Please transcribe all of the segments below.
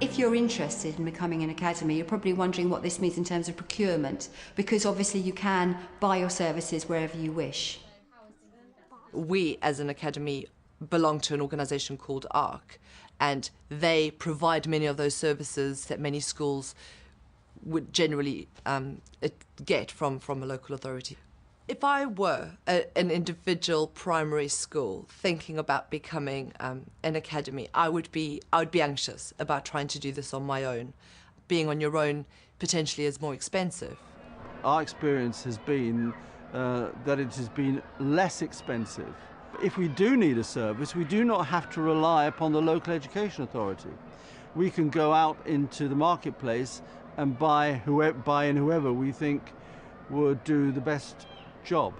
If you're interested in becoming an academy, you're probably wondering what this means in terms of procurement, because obviously you can buy your services wherever you wish. We, as an academy, belong to an organisation called ARC, and they provide many of those services that many schools would generally get from a local authority. If I were an individual primary school thinking about becoming an academy, I would be anxious about trying to do this on my own. Being on your own potentially is more expensive. Our experience has been that it has been less expensive. If we do need a service, we do not have to rely upon the local education authority. We can go out into the marketplace and buy in whoever we think would do the best job.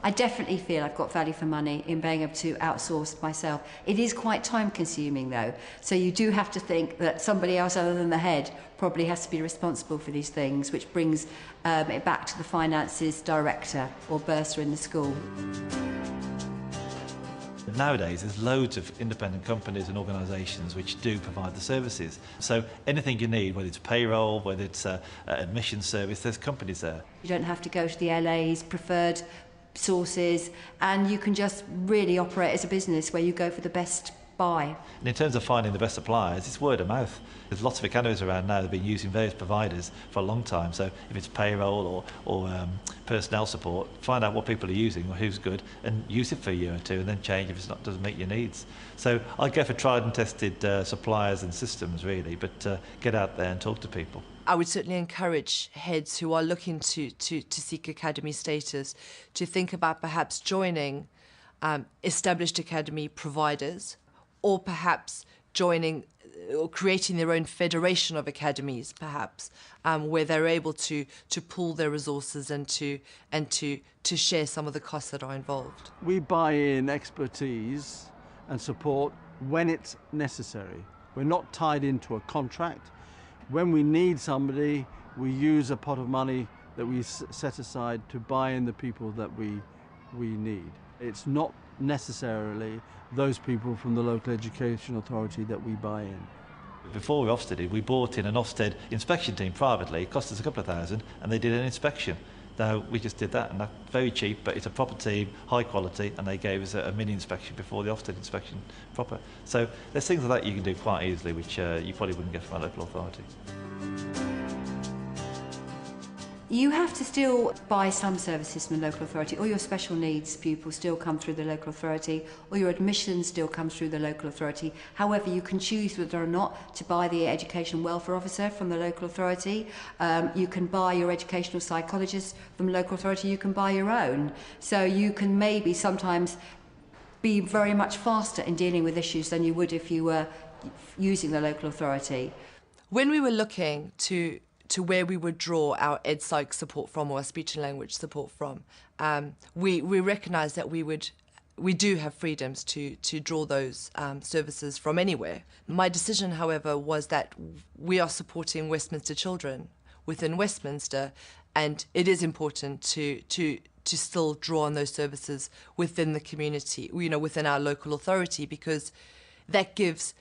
I definitely feel I've got value for money in being able to outsource myself. It is quite time consuming though, so you do have to think that somebody else other than the head probably has to be responsible for these things, which brings it back to the finances director or bursar in the school. Nowadays, there's loads of independent companies and organisations which do provide the services. So anything you need, whether it's payroll, whether it's an admission service, there's companies there. You don't have to go to the LA's preferred sources, and you can just really operate as a business where you go for the best buy. And in terms of finding the best suppliers, it's word of mouth. There's lots of academies around now that have been using various providers for a long time. So if it's payroll or personnel support, find out what people are using or who's good and use it for a year or two and then change if it doesn't meet your needs. So I'd go for tried and tested suppliers and systems really, but get out there and talk to people. I would certainly encourage heads who are looking to seek academy status to think about perhaps joining established academy providers, or perhaps joining or creating their own federation of academies, perhaps, where they're able to pool their resources and to share some of the costs that are involved. We buy in expertise and support when it's necessary. We're not tied into a contract. When we need somebody, we use a pot of money that we set aside to buy in the people that we need. It's not necessarily those people from the local education authority that we buy in. Before we Ofsteded, we bought in an Ofsted inspection team privately. It cost us a couple of thousand, and they did an inspection. Now, we just did that, and that's very cheap, but it's a proper team, high quality, and they gave us a mini inspection before the Ofsted inspection proper. So there's things like that you can do quite easily, which you probably wouldn't get from a local authority. You have to still buy some services from the local authority, or your special needs pupils still come through the local authority, or your admissions still comes through the local authority. However, you can choose whether or not to buy the education welfare officer from the local authority. You can buy your educational psychologist from the local authority. You can buy your own. So you can maybe sometimes be very much faster in dealing with issues than you would if you were using the local authority. When we were looking to where we would draw our EdPsych support from, or our speech and language support from, we recognised that we do have freedoms to draw those services from anywhere. My decision, however, was that we are supporting Westminster children within Westminster, and it is important to still draw on those services within the community, within our local authority, because that gives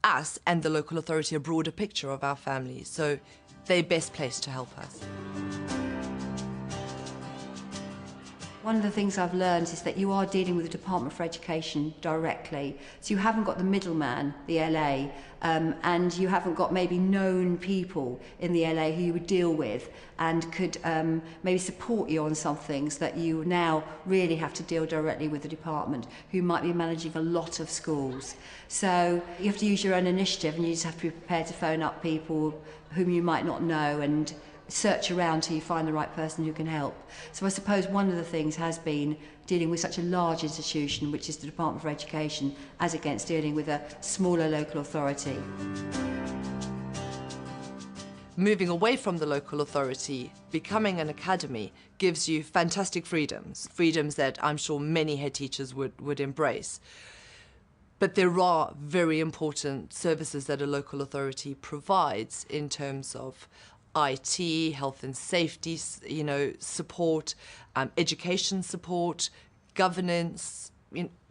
us and the local authority a broader picture of our families. So they're best placed to help us. One of the things I've learned is that you are dealing with the Department for Education directly. So you haven't got the middleman, the LA, and you haven't got maybe known people in the LA who you would deal with and could maybe support you on some things that you now really have to deal directly with the department, who might be managing a lot of schools. So you have to use your own initiative, and you just have to be prepared to phone up people whom you might not know and search around till you find the right person who can help. So I suppose one of the things has been dealing with such a large institution, which is the Department for Education, as against dealing with a smaller local authority. Moving away from the local authority, becoming an academy gives you fantastic freedoms that I'm sure many head teachers would embrace. But there are very important services that a local authority provides in terms of IT, health and safety, support, education support, governance,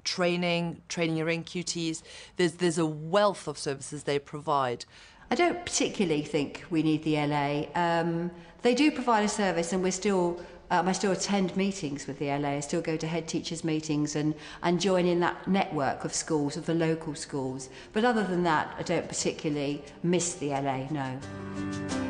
training your NQTs. There's a wealth of services they provide. I don't particularly think we need the LA. They do provide a service, and we're still. I still attend meetings with the LA. I still go to head teachers' meetings and join in that network of schools, of the local schools. But other than that, I don't particularly miss the LA, no.